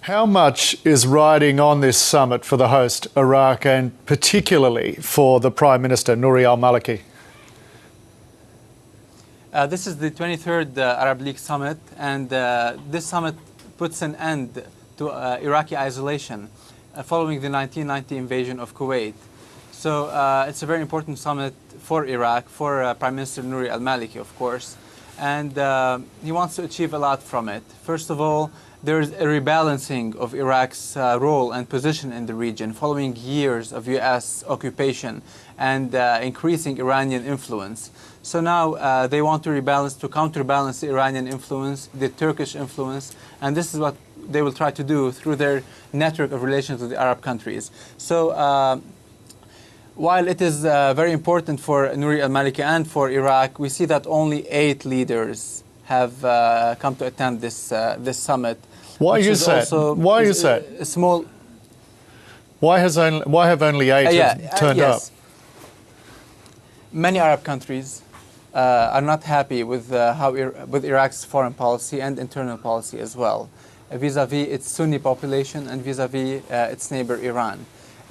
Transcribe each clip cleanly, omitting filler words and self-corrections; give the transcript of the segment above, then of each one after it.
How much is riding on this summit for the host, Iraq, and particularly for the Prime Minister, Nouri al-Maliki? This is the 23rd Arab League summit, and this summit puts an end to Iraqi isolation following the 1990 invasion of Kuwait. So it's a very important summit for Iraq, for Prime Minister Nouri al-Maliki, of course, and he wants to achieve a lot from it. First of all, there's a rebalancing of Iraq's role and position in the region following years of U.S. occupation and increasing Iranian influence. So now they want to rebalance, to counterbalance the Iranian influence, the Turkish influence, and this is what they will try to do through their network of relations with the Arab countries. So while it is very important for Nouri al-Maliki and for Iraq, we see that only 8 leaders have come to attend this summit. Why is that? Why is that? A small. Why have only 8 turned up? Many Arab countries are not happy with with Iraq's foreign policy and internal policy as well, vis-à-vis its Sunni population and vis-à-vis its neighbor Iran,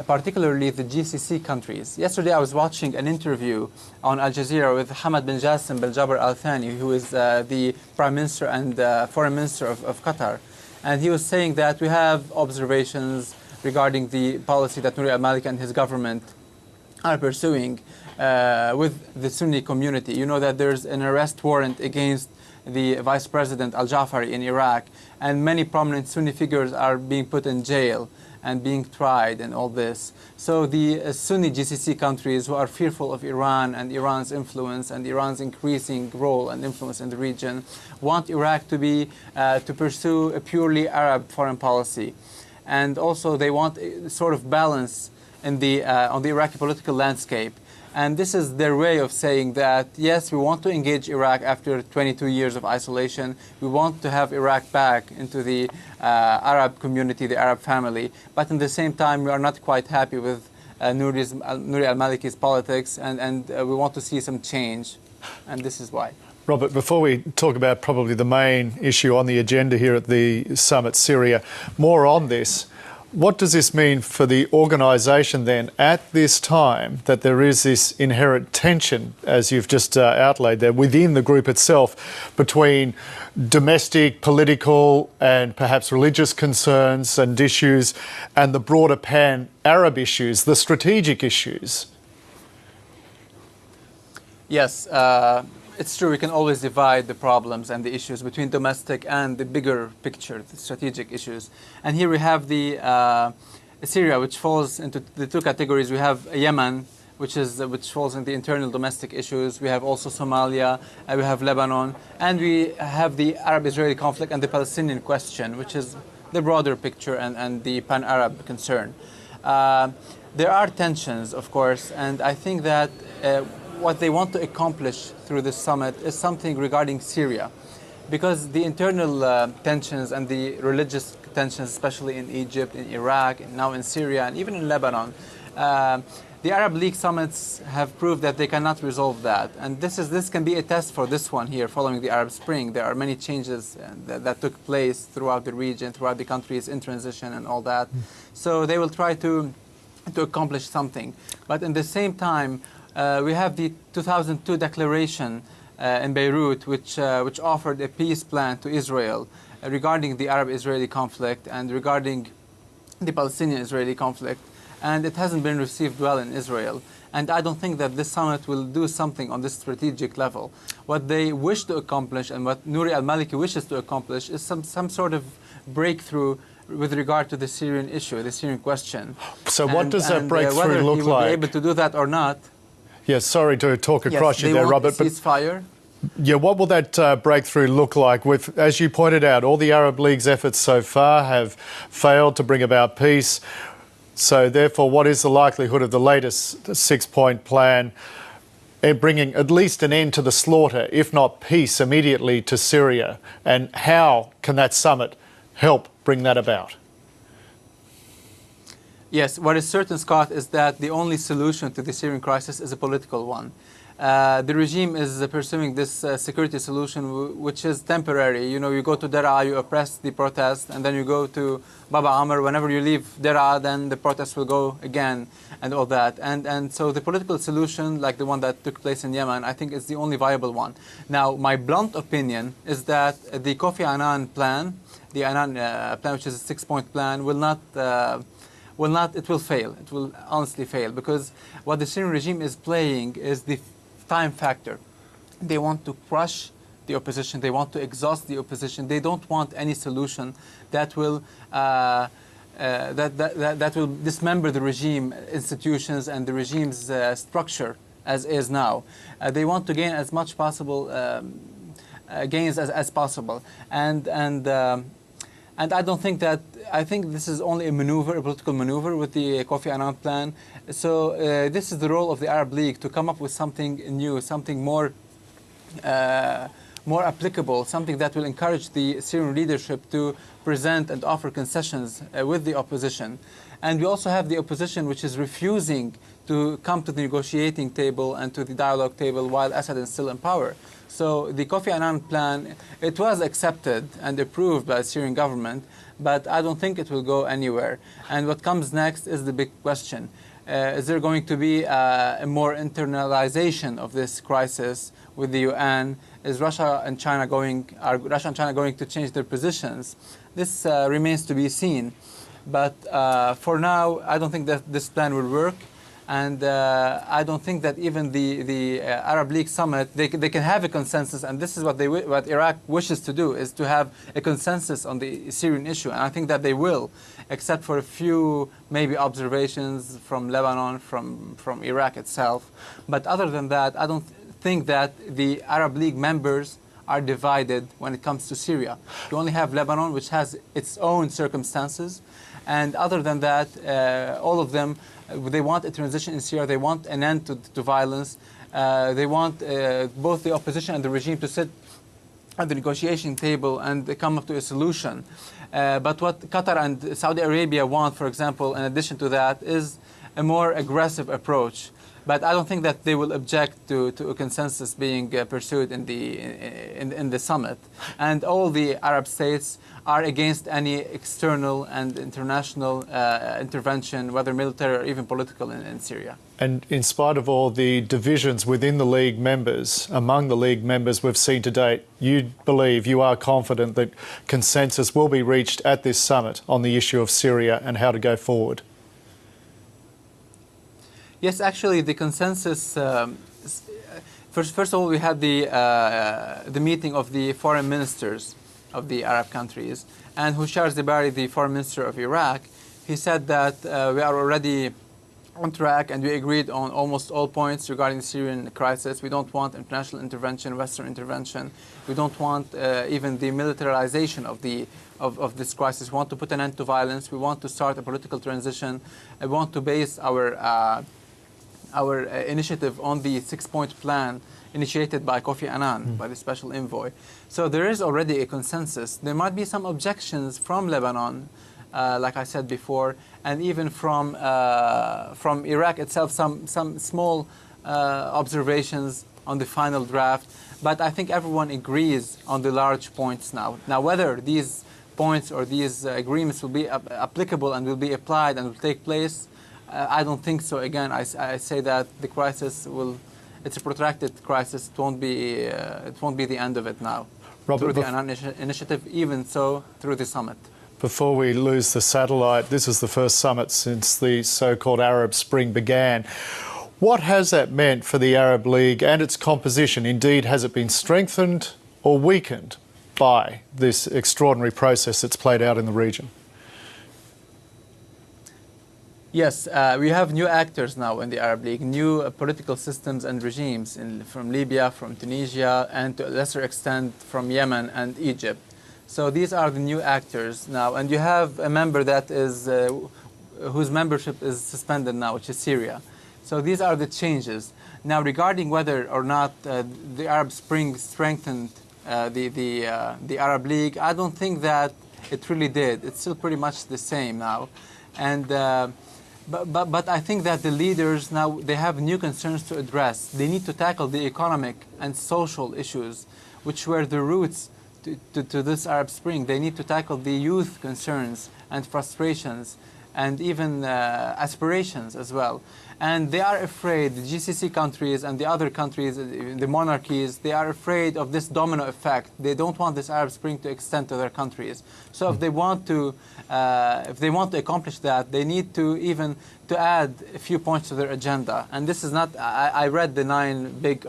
particularly the GCC countries. Yesterday I was watching an interview on Al Jazeera with Hamad bin Jassim bin Jabr Al Thani, who is the Prime Minister and Foreign Minister of Qatar. And he was saying that we have observations regarding the policy that Nouri al-Maliki and his government are pursuing with the Sunni community. You know that there's an arrest warrant against the Vice President al-Jafari in Iraq, and many prominent Sunni figures are being put in jail and being tried and all this. So the Sunni GCC countries who are fearful of Iran and Iran's influence and Iran's increasing role and influence in the region want Iraq to be to pursue a purely Arab foreign policy. And also they want a sort of balance in the on the Iraqi political landscape. And this is their way of saying that, yes, we want to engage Iraq after 22 years of isolation. We want to have Iraq back into the Arab community, the Arab family. But at the same time, we are not quite happy with Nouri al-Maliki's politics, and we want to see some change. And this is why. Robert, before we talk about probably the main issue on the agenda here at the summit, Syria, more on this. What does this mean for the organisation then at this time that there is this inherent tension, as you've just outlaid there, within the group itself between domestic, political and perhaps religious concerns and issues and the broader pan-Arab issues, the strategic issues? Yes, it's true, we can always divide the problems and the issues between domestic and the bigger picture, the strategic issues. And here we have the Syria, which falls into the 2 categories. We have Yemen, which falls in the internal domestic issues. We have also Somalia, we have Lebanon, and we have the Arab-Israeli conflict and the Palestinian question, which is the broader picture and the pan-Arab concern. There are tensions, of course, and I think that what they want to accomplish through this summit is something regarding Syria, because the internal tensions and the religious tensions, especially in Egypt, in Iraq, and now in Syria, and even in Lebanon, the Arab League summits have proved that they cannot resolve that. And this can be a test for this one here, following the Arab Spring. There are many changes that took place throughout the region, throughout the countries in transition and all that. So they will try to accomplish something. But in the same time, we have the 2002 declaration in Beirut, which offered a peace plan to Israel regarding the Arab-Israeli conflict and regarding the Palestinian-Israeli conflict, and it hasn't been received well in Israel. And I don't think that this summit will do something on this strategic level. What they wish to accomplish and what Nouri al-Maliki wishes to accomplish is some sort of breakthrough with regard to the Syrian issue, the Syrian question. So what does that breakthrough look like? Whether he will be able to do that or not. Yes, sorry to talk across you there, Robert. But ceasefire. Yeah, what will that breakthrough look like? With, as you pointed out, all the Arab League's efforts so far have failed to bring about peace. So therefore, what is the likelihood of the latest 6-point plan bringing at least an end to the slaughter, if not peace, immediately to Syria? And how can that summit help bring that about? Yes, what is certain, Scott, is that the only solution to the Syrian crisis is a political one. The regime is pursuing this security solution, which is temporary. You know, you go to Daraa, you oppress the protest, and then you go to Baba Amr. Whenever you leave Daraa, then the protest will go again, and all that. And so the political solution, like the one that took place in Yemen, I think is the only viable one. Now, my blunt opinion is that the Kofi Annan plan, the Annan plan, which is a 6-point plan, will not. It will fail. It will honestly fail, because what the Syrian regime is playing is the time factor. They want to crush the opposition. They want to exhaust the opposition. They don't want any solution that will that will dismember the regime institutions and the regime's structure as is now. They want to gain as much possible gains as possible, and I don't think that. I think this is only a maneuver, a political maneuver with the Kofi Annan plan. So this is the role of the Arab League, to come up with something new, something more applicable, something that will encourage the Syrian leadership to present and offer concessions with the opposition. And we also have the opposition, which is refusing to come to the negotiating table and to the dialogue table while Assad is still in power. So the Kofi Annan plan, it was accepted and approved by the Syrian government, but I don't think it will go anywhere. And what comes next is the big question. Is there going to be a more internalization of this crisis with the UN? Is Russia and China going to change their positions? This remains to be seen. But for now, I don't think that this plan will work. And I don't think that even the Arab League summit, they can have a consensus, and this is what Iraq wishes to do, is to have a consensus on the Syrian issue. And I think that they will, except for a few maybe observations from Lebanon, from Iraq itself. But other than that, I don't think that the Arab League members are divided when it comes to Syria. You only have Lebanon, which has its own circumstances. And other than that, all of them, they want a transition in Syria. They want an end to violence. They want both the opposition and the regime to sit at the negotiation table and come up to a solution. But what Qatar and Saudi Arabia want, for example, in addition to that, is a more aggressive approach. But I don't think that they will object to a consensus being pursued in the summit. And all the Arab states are against any external and international intervention, whether military or even political, in Syria. And in spite of all the divisions within the League members, among the League members we've seen to date, you are confident that consensus will be reached at this summit on the issue of Syria and how to go forward? Yes, actually, the consensus. First of all, we had the meeting of the foreign ministers of the Arab countries, and Hushar Zebari, the foreign minister of Iraq, he said that we are already on track and we agreed on almost all points regarding the Syrian crisis. We don't want international intervention, Western intervention. We don't want even the militarization of this crisis. We want to put an end to violence. We want to start a political transition. We want to base our initiative on the 6-point plan initiated by Kofi Annan, by the special envoy. So there is already a consensus. There might be some objections from Lebanon, like I said before, and even from Iraq itself, some small observations on the final draft. But I think everyone agrees on the large points now. Now, whether these points or these agreements will be applicable and will be applied and will take place, I don't think so. Again, I say that the crisis it's a protracted crisis. It won't be the end of it now. Robert, through the Annan initiative, even so through the summit. Before we lose the satellite, this is the first summit since the so-called Arab Spring began. What has that meant for the Arab League and its composition? Indeed, has it been strengthened or weakened by this extraordinary process that's played out in the region? Yes, we have new actors now in the Arab League, new political systems and regimes from Libya, from Tunisia, and to a lesser extent from Yemen and Egypt. So these are the new actors now. And you have a member that is, whose membership is suspended now, which is Syria. So these are the changes. Now, regarding whether or not the Arab Spring strengthened the Arab League, I don't think that it really did. It's still pretty much the same now. And But I think that the leaders now, they have new concerns to address. They need to tackle the economic and social issues, which were the roots to this Arab Spring. They need to tackle the youth concerns and frustrations and even aspirations as well. And they are afraid, the GCC countries and the other countries, the monarchies, they are afraid of this domino effect. They don't want this Arab Spring to extend to their countries. So if they want to accomplish that, they need to even to add a few points to their agenda. And this is not, I read the 9 big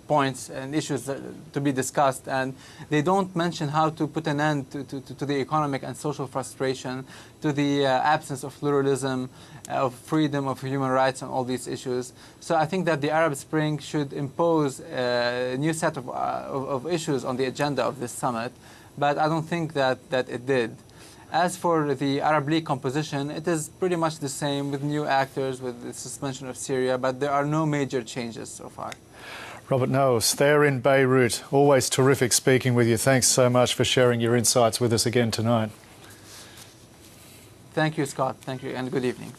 points and issues to be discussed, and they don't mention how to put an end to the economic and social frustration, to the absence of pluralism, of freedom, of human rights, and all these issues. So I think that the Arab Spring should impose a new set of issues on the agenda of this summit, but I don't think that it did. As for the Arab League composition, it is pretty much the same with new actors, with the suspension of Syria, but there are no major changes so far. Robert Naouss, there in Beirut. Always terrific speaking with you. Thanks so much for sharing your insights with us again tonight. Thank you, Scott. Thank you, and good evening.